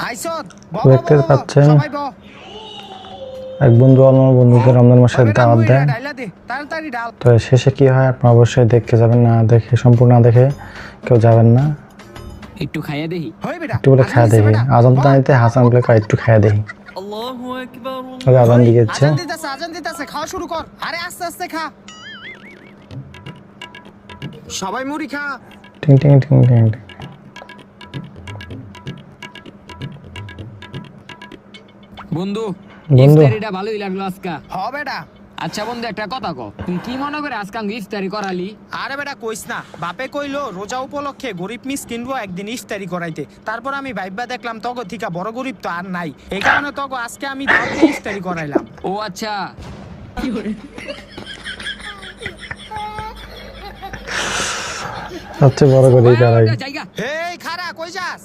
আইসত দেখতে পাচ্ছেন এক বন্ধু অন্য বন্ধুকে রমজান মাসের দাওয়াত দেয়। তো শেষে কি হয় আপনারা অবশ্যই দেখতে যাবেন, না দেখে সম্পূর্ণ না দেখে কেউ যাবেন না। একটু খাইয়া দেই একটু বলে খাইয়া দেখি, আজান দাঁড়িয়ে হাসান বলে একটু খাইয়া দেখি। আল্লাহু আকবার আজান দিয়েছে, আজান দিতেছে, খাওয়া শুরু কর। আরে আস্তে আস্তে খা, সবাই মুড়ি খা। টিং টিং টিং টিং। বন্ধু বন্ধু ইফতারিটা ভালোই লাগলো আজকে। হ বেটা। আচ্ছা বন্ধু একটা কথা কও, তুমি কি মনে করে আজকে ইফতারি করালি? আরে বেটা কইস না, বাপে কইলো রোজা উপলক্ষে গরিব মিসকিনরা একদিন ইফতারি করাইতে। তারপর আমি ভাইবা দেখলাম তগো থিকা বড় গরিব তো আর নাই, এই কারণে তগো আজকে আমি দাওয়াতে ইফতারি করাইলাম। ও আচ্ছা। সবচেয়ে বড় করে কারাই। হেই খারা কই যাস?